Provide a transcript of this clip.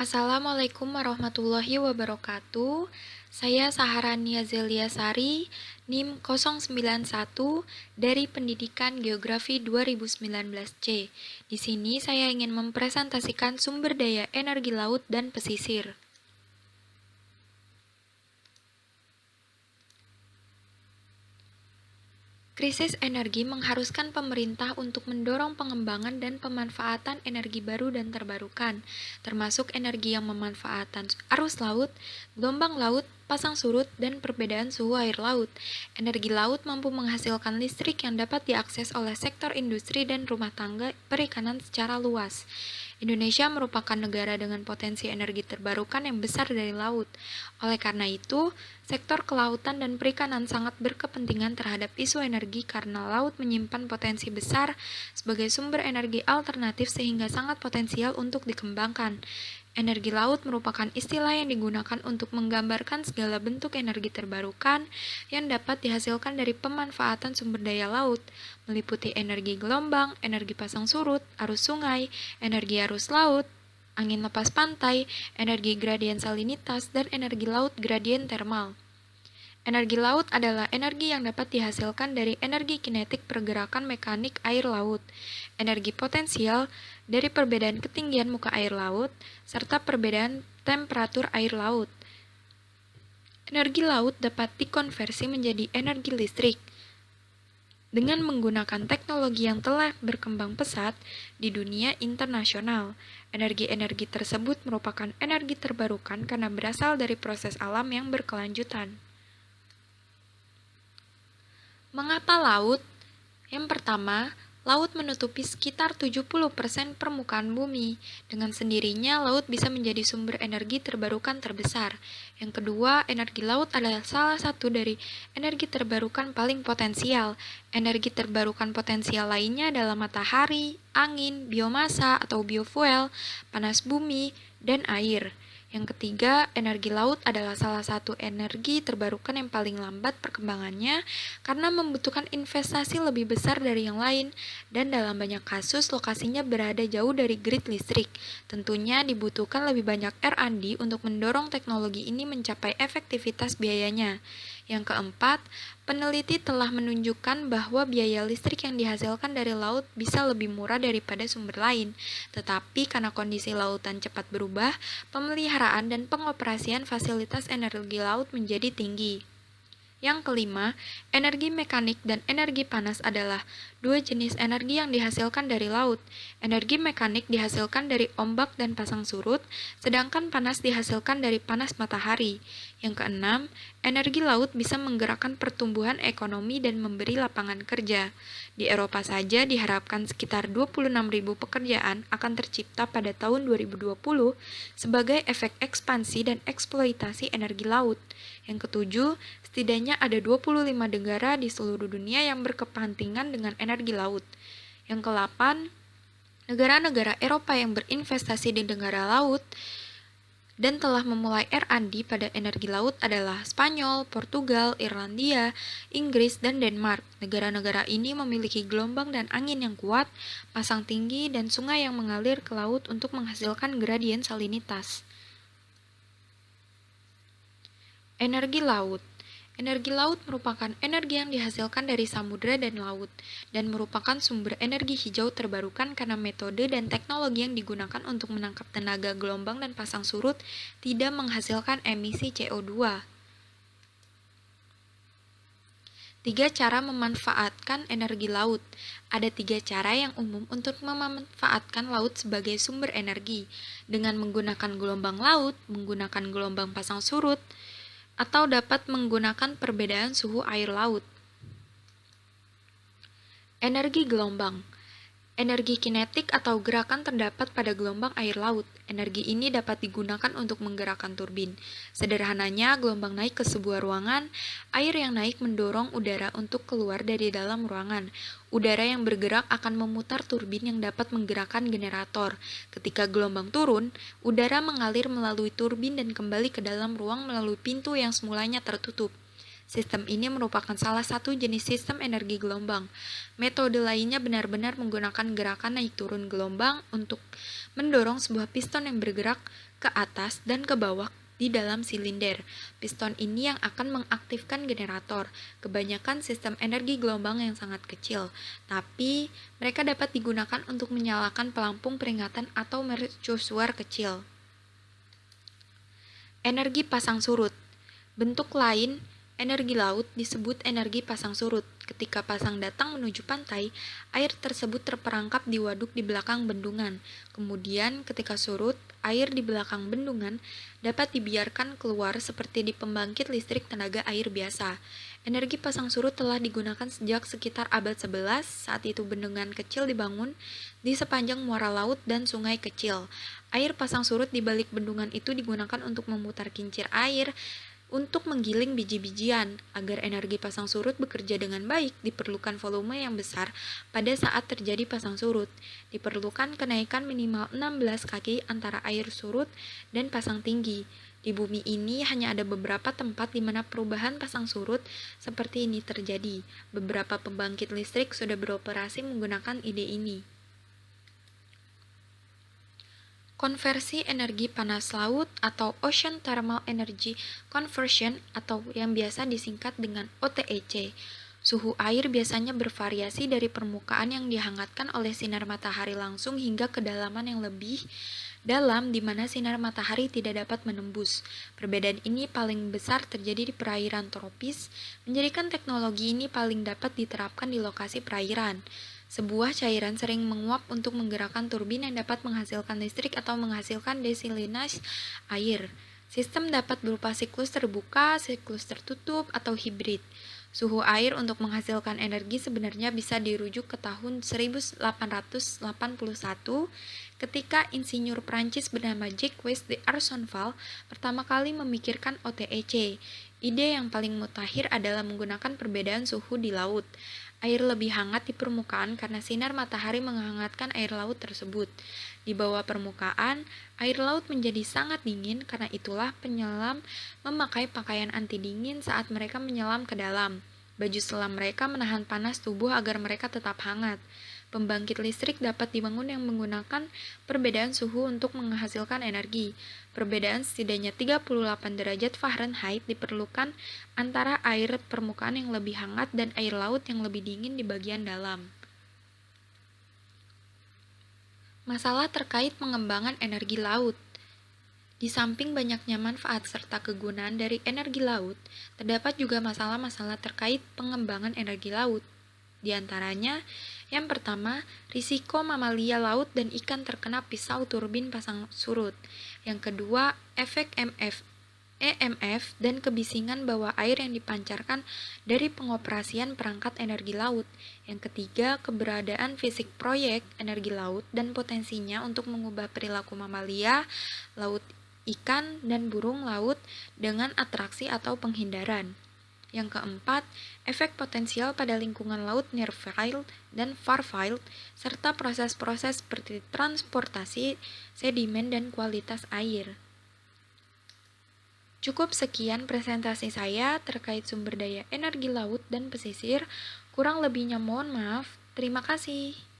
Assalamualaikum warahmatullahi wabarakatuh. Saya Saharania Zelia Sari, NIM 091 dari Pendidikan Geografi 2019C. Di sini saya ingin mempresentasikan sumber daya energi laut dan pesisir. Krisis energi mengharuskan pemerintah untuk mendorong pengembangan dan pemanfaatan energi baru dan terbarukan, termasuk energi yang memanfaatkan arus laut, gelombang laut, pasang surut, dan perbedaan suhu air laut. Energi laut mampu menghasilkan listrik yang dapat diakses oleh sektor industri dan rumah tangga perikanan secara luas. Indonesia merupakan negara dengan potensi energi terbarukan yang besar dari laut. Oleh karena itu, sektor kelautan dan perikanan sangat berkepentingan terhadap isu energi karena laut menyimpan potensi besar sebagai sumber energi alternatif sehingga sangat potensial untuk dikembangkan. Energi laut merupakan istilah yang digunakan untuk menggambarkan segala bentuk energi terbarukan yang dapat dihasilkan dari pemanfaatan sumber daya laut, meliputi energi gelombang, energi pasang surut, arus sungai, energi arus laut, angin lepas pantai, energi gradien salinitas, dan energi laut gradien termal. Energi laut adalah energi yang dapat dihasilkan dari energi kinetik pergerakan mekanik air laut, energi potensial dari perbedaan ketinggian muka air laut, serta perbedaan temperatur air laut. Energi laut dapat dikonversi menjadi energi listrik. Dengan menggunakan teknologi yang telah berkembang pesat di dunia internasional, energi-energi tersebut merupakan energi terbarukan karena berasal dari proses alam yang berkelanjutan. Mengapa laut? Yang pertama, laut menutupi sekitar 70% permukaan bumi. Dengan sendirinya, laut bisa menjadi sumber energi terbarukan terbesar. Yang kedua, energi laut adalah salah satu dari energi terbarukan paling potensial. Energi terbarukan potensial lainnya adalah matahari, angin, biomasa atau biofuel, panas bumi, dan air. Yang ketiga, energi laut adalah salah satu energi terbarukan yang paling lambat perkembangannya karena membutuhkan investasi lebih besar dari yang lain dan dalam banyak kasus lokasinya berada jauh dari grid listrik. Tentunya dibutuhkan lebih banyak R&D untuk mendorong teknologi ini mencapai efektivitas biayanya. Yang keempat, peneliti telah menunjukkan bahwa biaya listrik yang dihasilkan dari laut bisa lebih murah daripada sumber lain. Tetapi karena kondisi lautan cepat berubah, pemeliharaan dan pengoperasian fasilitas energi laut menjadi tinggi. Yang kelima, energi mekanik dan energi panas adalah dua jenis energi yang dihasilkan dari laut. Energi mekanik dihasilkan dari ombak dan pasang surut, sedangkan panas dihasilkan dari panas matahari. Yang keenam, energi laut bisa menggerakkan pertumbuhan ekonomi dan memberi lapangan kerja. Di Eropa saja diharapkan sekitar 26.000 pekerjaan akan tercipta pada tahun 2020 sebagai efek ekspansi dan eksploitasi energi laut. Yang ketujuh, setidaknya ada 25 negara di seluruh dunia yang berkepentingan dengan energi laut. Yang ke-8, negara-negara Eropa yang berinvestasi di negara laut dan telah memulai R&D pada energi laut adalah Spanyol, Portugal, Irlandia, Inggris, dan Denmark. Negara-negara ini memiliki gelombang dan angin yang kuat, pasang tinggi, dan sungai yang mengalir ke laut untuk menghasilkan gradien salinitas. Energi laut. Energi laut merupakan energi yang dihasilkan dari samudera dan laut, dan merupakan sumber energi hijau terbarukan karena metode dan teknologi yang digunakan untuk menangkap tenaga gelombang dan pasang surut tidak menghasilkan emisi CO2. 3 cara memanfaatkan energi laut. Ada 3 cara yang umum untuk memanfaatkan laut sebagai sumber energi, dengan menggunakan gelombang laut, menggunakan gelombang pasang surut, atau dapat menggunakan perbedaan suhu air laut. Energi gelombang. Energi kinetik atau gerakan terdapat pada gelombang air laut. Energi ini dapat digunakan untuk menggerakkan turbin. Sederhananya, gelombang naik ke sebuah ruangan, air yang naik mendorong udara untuk keluar dari dalam ruangan. Udara yang bergerak akan memutar turbin yang dapat menggerakkan generator. Ketika gelombang turun, udara mengalir melalui turbin dan kembali ke dalam ruang melalui pintu yang semulanya tertutup. Sistem ini merupakan salah satu jenis sistem energi gelombang. Metode lainnya benar-benar menggunakan gerakan naik turun gelombang untuk mendorong sebuah piston yang bergerak ke atas dan ke bawah di dalam silinder. Piston ini yang akan mengaktifkan generator. Kebanyakan sistem energi gelombang yang sangat kecil, tapi mereka dapat digunakan untuk menyalakan pelampung peringatan atau mercusuar kecil. Energi pasang surut. Bentuk lain energi laut disebut energi pasang surut. Ketika pasang datang menuju pantai, air tersebut terperangkap di waduk di belakang bendungan. Kemudian, ketika surut, air di belakang bendungan dapat dibiarkan keluar seperti di pembangkit listrik tenaga air biasa. Energi pasang surut telah digunakan sejak sekitar abad 11, saat itu bendungan kecil dibangun di sepanjang muara laut dan sungai kecil. Air pasang surut di balik bendungan itu digunakan untuk memutar kincir air, untuk menggiling biji-bijian. Agar energi pasang surut bekerja dengan baik, diperlukan volume yang besar pada saat terjadi pasang surut. Diperlukan kenaikan minimal 16 kaki antara air surut dan pasang tinggi. Di bumi ini hanya ada beberapa tempat di mana perubahan pasang surut seperti ini terjadi. Beberapa pembangkit listrik sudah beroperasi menggunakan ide ini. Konversi energi panas laut atau Ocean Thermal Energy Conversion atau yang biasa disingkat dengan OTEC. Suhu air biasanya bervariasi dari permukaan yang dihangatkan oleh sinar matahari langsung hingga kedalaman yang lebih dalam di mana sinar matahari tidak dapat menembus. Perbedaan ini paling besar terjadi di perairan tropis, menjadikan teknologi ini paling dapat diterapkan di lokasi perairan. Sebuah cairan sering menguap untuk menggerakkan turbin yang dapat menghasilkan listrik atau menghasilkan desalinasi air. Sistem dapat berupa siklus terbuka, siklus tertutup, atau hibrid. Suhu air untuk menghasilkan energi sebenarnya bisa dirujuk ke tahun 1881 ketika insinyur Prancis bernama Jacques d'Arsonval pertama kali memikirkan OTEC. Ide yang paling mutakhir adalah menggunakan perbedaan suhu di laut. Air lebih hangat di permukaan karena sinar matahari menghangatkan air laut tersebut. Di bawah permukaan, air laut menjadi sangat dingin, karena itulah penyelam memakai pakaian anti dingin saat mereka menyelam ke dalam. Baju selam mereka menahan panas tubuh agar mereka tetap hangat. Pembangkit listrik dapat dibangun yang menggunakan perbedaan suhu untuk menghasilkan energi. Perbedaan setidaknya 38 derajat Fahrenheit diperlukan antara air permukaan yang lebih hangat dan air laut yang lebih dingin di bagian dalam. Masalah terkait pengembangan energi laut. Di samping banyaknya manfaat serta kegunaan dari energi laut, terdapat juga masalah-masalah terkait pengembangan energi laut. Di antaranya, yang pertama, risiko mamalia laut dan ikan terkena pisau turbin pasang surut. Yang kedua, efek EMF dan kebisingan bawah air yang dipancarkan dari pengoperasian perangkat energi laut. Yang ketiga, keberadaan fisik proyek energi laut dan potensinya untuk mengubah perilaku mamalia, laut, ikan, dan burung laut dengan atraksi atau penghindaran. Yang keempat, efek potensial pada lingkungan laut near field dan far field, serta proses-proses seperti transportasi, sedimen, dan kualitas air. Cukup sekian presentasi saya terkait sumber daya energi laut dan pesisir. Kurang lebihnya mohon maaf. Terima kasih.